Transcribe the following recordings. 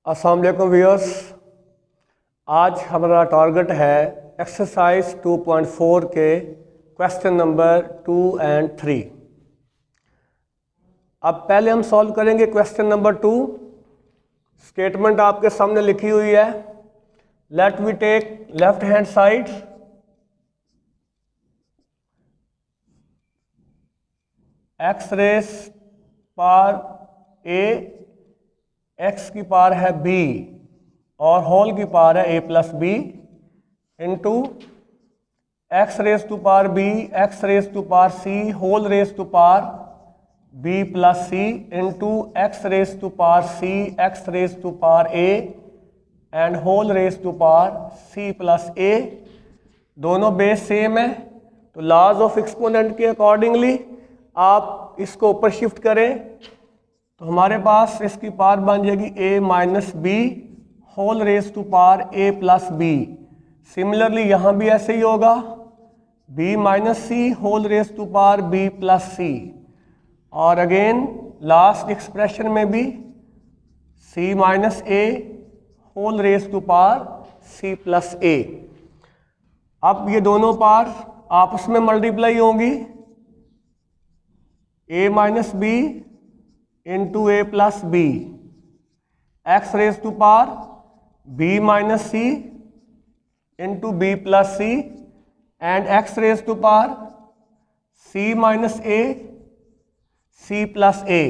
अस्सलाम वालेकुम व्यूअर्स, आज हमारा टारगेट है एक्सरसाइज 2.4 के क्वेश्चन नंबर 2 और 3। अब पहले हम सॉल्व करेंगे क्वेश्चन नंबर 2। स्टेटमेंट आपके सामने लिखी हुई है। Let we take left hand side x raise power a, x की पावर है बी और होल की पावर है a plus b into x raise to power b, x raise to power c, whole raise to power b plus c into x raise to power c, x raise to power a and whole raise to power c plus a. दोनों base same है, तो laws of exponent के accordingly आप इसको ऊपर shift करें तो हमारे पास इसकी पावर बन जाएगी a minus b whole raise to power a plus b. Similarly यहाँ भी ऐसे ही होगा, b minus c whole raise to power b plus c. और अगेन लास्ट एक्सप्रेशन में भी c minus a whole raise to power c plus a। अब ये दोनों पावर आपस में मल्टीप्लाई होंगी, a minus b into a plus b, x raise to power b minus c into b plus c and x raise to power c minus a c plus a.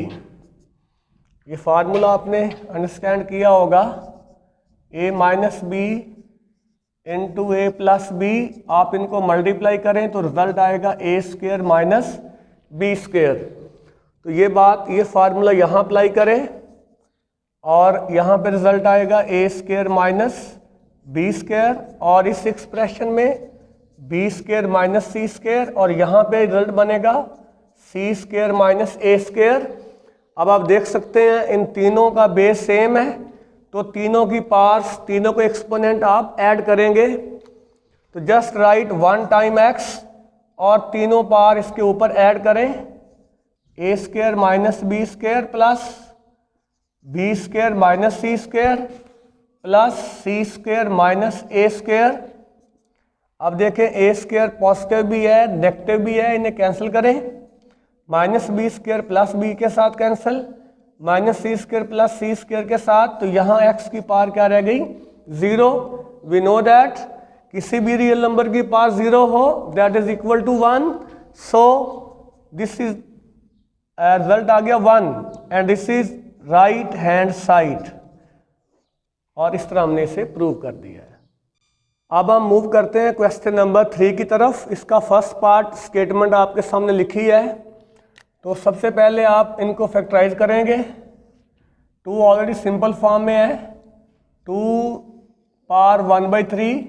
ये formula आपने understand किया होगा। A minus b into a plus b, आप इनको multiply करें तो result आएगा a square minus B square. तो ये बात, ये फार्मूला यहाँ अप्लाई करें और यहाँ पे रिजल्ट आएगा a square minus B square और इस एक्सप्रेशन में B square minus C square और यहाँ पे रिजल्ट बनेगा सी स्क्वेयर माइनस ए स्क्वेयर। अब आप देख सकते हैं इन तीनों का बेस सेम है, तो तीनों की पावर्स, तीनों को एक्सपोनेंट आप ऐड करेंगे तो जस्ट राइट 1 टाइम एक्स और तीनों पावर इसके ऊपर ऐड करें, a square minus B square plus b square minus C square plus C square minus a square. अब देखें ए स्क्वेयर पॉजिटिव भी है नेगेटिव भी है, इन्हें कैंसिल करें। Minus B square plus B के साथ कैंसिल, माइनस सी स्क्वेयर प्लस सी स्क्वेयर के साथ, तो यहाँ एक्स की पावर क्या रह गई? 0। वी नो दैट किसी भी रियल नंबर की पावर 0 हो that is equal to 1। So this is result आ गया 1 and this is right hand side. और इस तरह हमने इसे प्रूव कर दिया है। अब हम मूव करते हैं क्वेश्चन नंबर 3 की तरफ। इसका फर्स्ट पार्ट स्टेटमेंट आपके सामने लिखी है, तो सबसे पहले आप इनको फैक्टराइज करेंगे। 2 ऑलरेडी सिंपल फॉर्म में है, 2 पावर 1/3।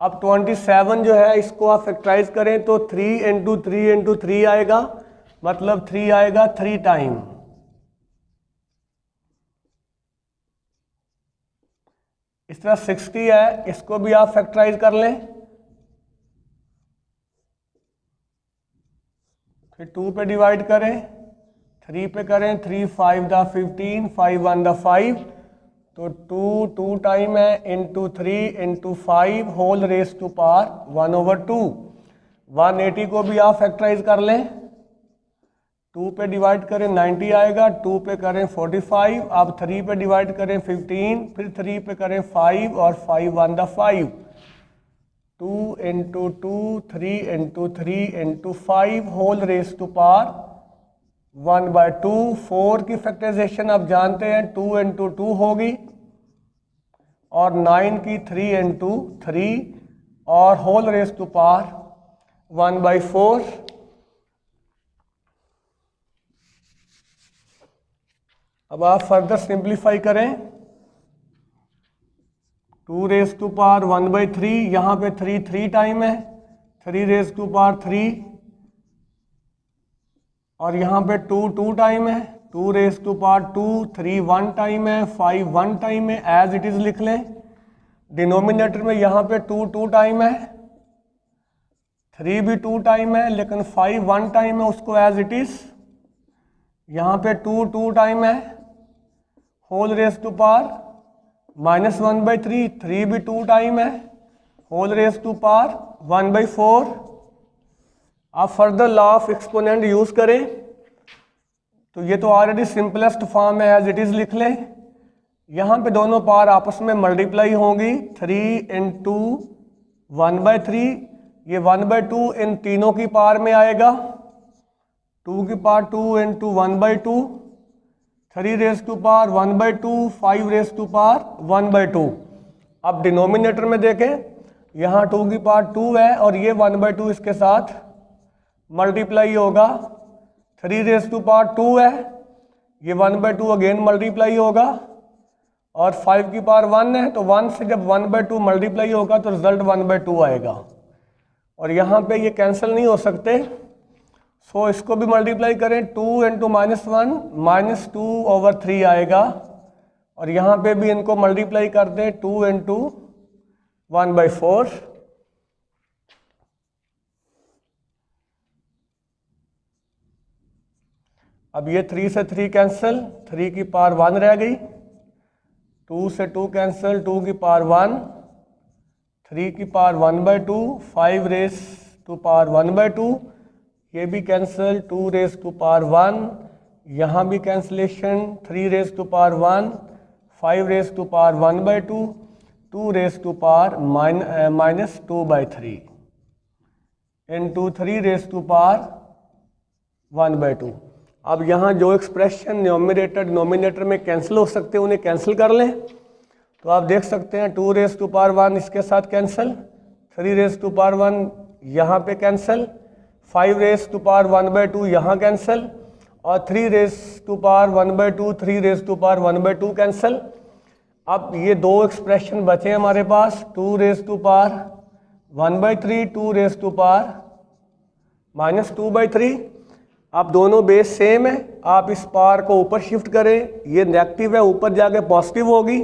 अब 27 जो है इसको आप फैक्टराइज करें तो 3 इंटू 3 इंटू 3 आएगा, मतलब 3 आएगा 3 टाइम। इस तरह 60 है, इसको भी आप फैक्टराइज कर लें। फिर 2 पे डिवाइड करें, 3 पे करें, 3 5 दा 15, 5 1 दा 5, तो 2 टाइम है into 3 into 5 whole raise to power 1/2। 180 को भी आप फैक्टराइज कर लें, 2 पे डिवाइड करें 90 आएगा, 2 पे करें 45, अब 3 पे डिवाइड करें 15, फिर 3 पे करें 5 और 5 1 दा 5, 2 into 2, 3 into 3 into 5 whole raise to power 1/2। 4 की फैक्टराइजेशन आप जानते हैं 2 इंटू 2 होगी और 9 की 3 इंटू 3 और होल रेस टू पावर 1/4। अब आप फर्दर सिंप्लीफाई करें, 2 रेस टू पावर 1/3, यहाँ पे 3 टाइम है, 3 रेस टू पावर 3 और यहाँ पे 2 टाइम है, 2 रेस टू पावर 2, 3 1 टाइम है, 5 1 टाइम है, एज इट इज लिख लें। डिनोमिनेटर में यहाँ पे 2 टाइम है, 3 भी 2 टाइम है, लेकिन 5 1 टाइम है, उसको एज इट इज। यहाँ पे 2 टाइम है, होल रेस टू पावर -1/3, 3 भी 2 टाइम है, होल रेस टू पावर 1/4। आप further law of exponent use करें तो ये तो ऑलरेडी सिंपलेस्ट फॉर्म है, एज इट इज लिख लें। यहाँ पे दोनों पावर आपस में मल्टीप्लाई होंगी, 3 × 1/3, ये 1/2 इन तीनों की पावर में आएगा, 2 की power 2 × 1/2, 3 raise to power 1/2, 5 raise to power 1/2। अब डिनोमिनेटर में देखें, यहाँ 2 की पावर 2 है और ये 1/2 इसके साथ मल्टीप्लाई होगा, 3 रेस टू पावर 2 है, ये 1/2 अगेन मल्टीप्लाई होगा, और 5 की पावर 1 है, तो 1 से जब 1/2 मल्टीप्लाई होगा तो रिजल्ट 1/2 आएगा। और यहाँ पे ये कैंसिल नहीं हो सकते, सो इसको भी मल्टीप्लाई करें, 2 × -1 -2/3 आएगा, और यहाँ पे भी इनको मल्टीप्लाई कर दें, 2 × 1/4। अब ये 3 से 3 कैंसिल, 3 की पावर 1 रह गई, 2 से 2 कैंसिल, 2 की पावर 1, 3 की पावर 1/2, 5 रेस टू पावर 1/2, ये भी कैंसिल, 2 रेस टू पावर 1, यहाँ भी cancellation, 3 raise to power 1, 5 raise to power 1/2, 2 raise to power -2/3 into 3 raise to power 1/2। अब यहाँ जो एक्सप्रेशन न्यूमरेटर डिनोमिनेटर में कैंसिल हो सकते हैं उन्हें कैंसिल कर लें, तो आप देख सकते हैं 2 रेस टू पावर 1 इसके साथ कैंसिल, 3 रेस टू पावर 1 यहाँ पे कैंसिल, 5 रेस टू पावर 1/2 यहाँ कैंसिल, और 3 raise to power 1/2, 3 raise to power 1/2 cancel. अब ये दो एक्सप्रेशन बचे हमारे पास, 2 raise to power 1/3, 2 raise to power -2/3। अब दोनों बेस सेम है, आप इस पावर को ऊपर शिफ्ट करें, ये नेगेटिव है ऊपर जाके पॉजिटिव होगी,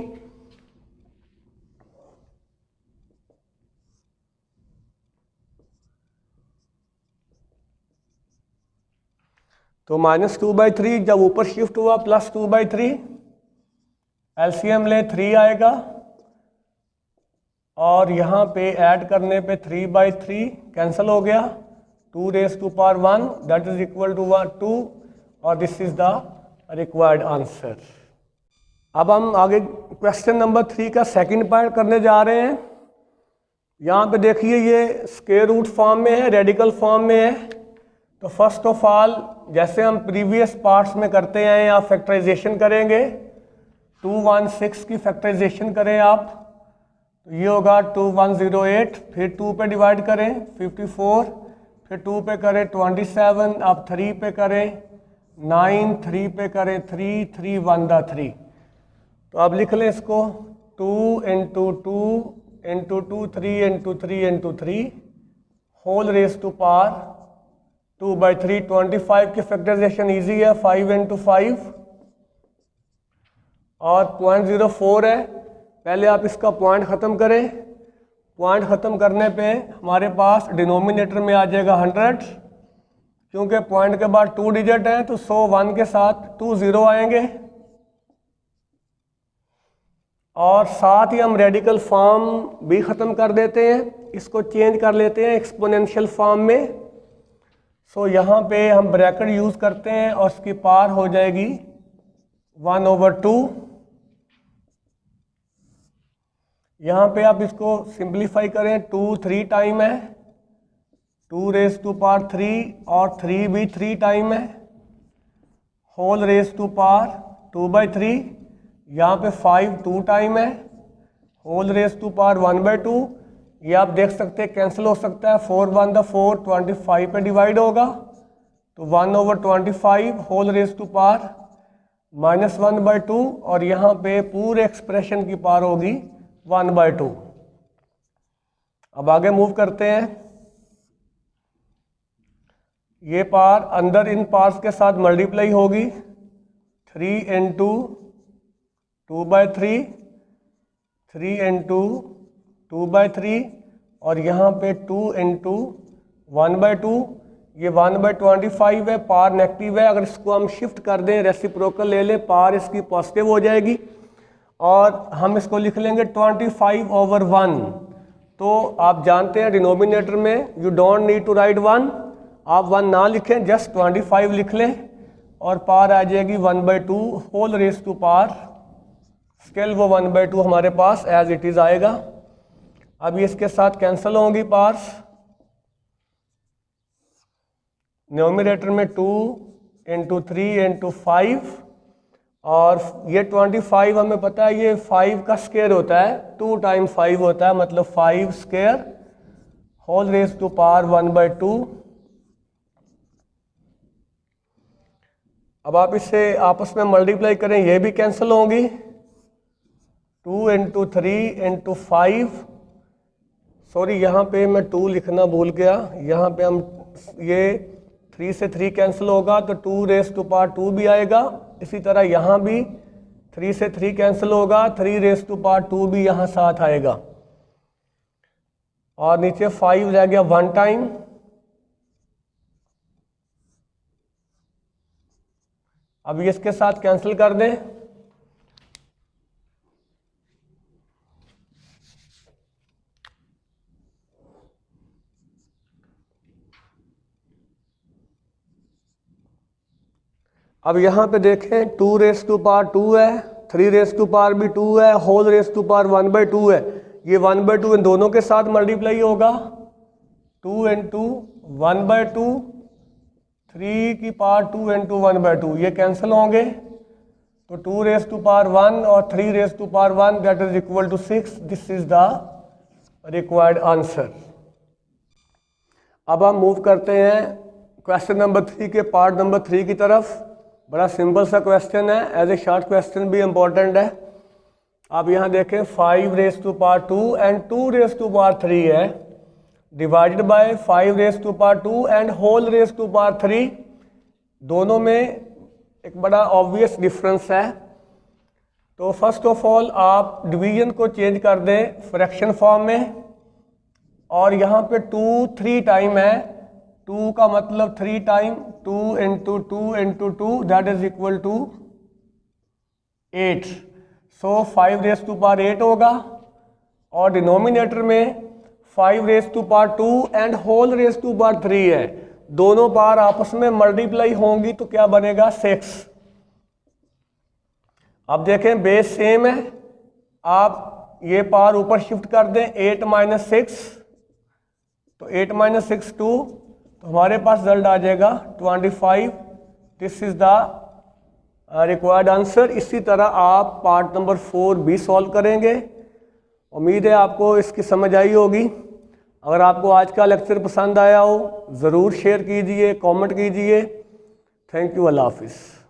तो -2/3 जब ऊपर शिफ्ट हुआ +2/3, एलसीएम ले 3 आएगा, और यहाँ पे ऐड करने पे 3/3 कैंसिल हो गया, 2 raise to power 1 that is equal to 2, और this is the required answer. अब हम आगे क्वेश्चन नंबर 3 का सेकंड पार्ट करने जा रहे हैं। यहाँ पे देखिए ये स्क्वायर रूट फॉर्म में है, रेडिकल फॉर्म में है, तो फर्स्ट ऑफ ऑल जैसे हम प्रीवियस पार्ट्स में करते हैं, आप फैक्टराइजेशन करेंगे, 216 की फैक्टराइजेशन करें आप, तो ये होगा 2108, फिर 2 पे डिवाइड करें 54, फिर 2 पे करें 27, अब 3 पे करें 9, 3 पे करें 3, 3 1 दा 3। तो अब लिख लें इसको, 2 × 2 × 2, 3 × 3 × 3 होल रेस टू पावर 2/3। 25 की फैक्टराइजेशन इजी है, 5 × 5, और 0.04 है, पहले आप इसका पॉइंट ख़त्म करें, पॉइंट ख़त्म करने पे हमारे पास डिनोमिनेटर में आ जाएगा 100, क्योंकि पॉइंट के बाद 2 डिजिट हैं तो 100 1 के साथ 2 0 आएंगे, और साथ ही हम रेडिकल फॉर्म भी ख़त्म कर देते हैं, इसको चेंज कर लेते हैं एक्सपोनेंशियल फॉर्म में। सो यहाँ पे हम ब्रैकेट यूज़ करते हैं और इसकी पावर हो जाएगी 1/2। यहाँ पे आप इसको सिंप्लीफाई करें, 2 3 टाइम है, 2 रेस टू पावर 3, और 3 भी 3 टाइम है, होल रेस टू पावर 2/3, यहाँ पे 5 2 टाइम है, होल रेस टू पावर 1/2, ये आप देख सकते हैं कैंसिल हो सकता है, 4 1 दा 4 25 पे डिवाइड होगा, तो 1/25 होल रेस टू पावर -1/2, और यहाँ पे पूरे एक्सप्रेशन की पावर होगी 1/2। अब आगे मूव करते हैं, ये पावर अंदर इन पार्ट्स के साथ मल्टीप्लाई होगी, 3 × 2/3, 3 × 2/3, और यहाँ पे 2 × 1/2, ये 1/25 है, पावर नेगेटिव है, अगर इसको हम शिफ्ट कर दें, रेसिप्रोकल ले लें, पावर इसकी पॉजिटिव हो जाएगी और हम इसको लिख लेंगे 25/1। तो आप जानते हैं डिनोमिनेटर में you don't need to write 1, आप 1 ना लिखें, जस्ट 25 लिख लें और पावर आ जाएगी 1/2 whole raise to power, scale वो 1/2 हमारे पास एज इट इज़ आएगा। अब ये इसके साथ कैंसिल होंगी पार्ट्स, न्यूमरेटर में 2 × 3 × 5 और ये 25 हमें पता है ये 5 का स्क्वायर होता है, 2 × 5 होता है, मतलब 5 square whole raise to power 1/2। अब आप इसे आपस में मल्टीप्लाई करें, ये भी कैंसिल होंगी, 2 × 3 × 5, सॉरी यहाँ पे मैं 2 लिखना भूल गया, यहाँ पे हम ये 3 से 3 कैंसिल होगा तो 2 रेज टू पावर 2 भी आएगा। इसी तरह यहाँ भी 3 से 3 कैंसिल होगा, 3 रेज टू पावर 2 भी यहाँ साथ आएगा और नीचे 5 रह गया 1 टाइम। अब ये इसके साथ कैंसिल कर दें, अब यहाँ पे देखें 2 रेज टू पावर 2 है, 3 रेज टू पावर भी 2 है, होल रेज टू पावर 1/2 है। ये 1/2 इन दोनों के साथ मल्टीप्लाई होगा, 2 × 1/2, 3 की पावर 2 × 1/2, ये कैंसिल होंगे तो 2 रेज टू पावर 1 और 3 raise to power 1 that is equal to 6। This is the required answer. अब हम मूव करते हैं क्वेश्चन नंबर 3 के पार्ट नंबर 3 की तरफ। बड़ा सिंपल सा क्वेश्चन है, एज ए शॉर्ट क्वेश्चन भी इम्पोर्टेंट है। आप यहाँ देखें 5 raise to power 2 and 2 raise to power 3 है, divided by 5 raise to power 2 and whole raise to power 3। दोनों में एक बड़ा ऑब्वियस डिफरेंस है। तो फर्स्ट ऑफ ऑल आप डिवीजन को चेंज कर दें फ्रैक्शन फॉर्म में, और यहाँ पे 2 3 टाइम है, 2 का मतलब 3 time 2 × 2 × 2 that is equal to 8। So 5 raise to power 8 होगा और डिनोमिनेटर में 5 raise to power 2 and whole raise to power 3 है। दोनों पावर आपस में मल्टीप्लाई होंगी तो क्या बनेगा 6। अब देखें बेस सेम है, आप ये पावर ऊपर शिफ्ट कर दें 8 - 6, तो 8 - 6 2, तो हमारे पास रिजल्ट आ जाएगा 25। This is the required answer. इसी तरह आप पार्ट नंबर 4 भी सॉल्व करेंगे। उम्मीद है आपको इसकी समझ आई होगी। अगर आपको आज का लेक्चर पसंद आया हो ज़रूर शेयर कीजिए, कमेंट कीजिए। थैंक यू, अल्लाह हाफिज़।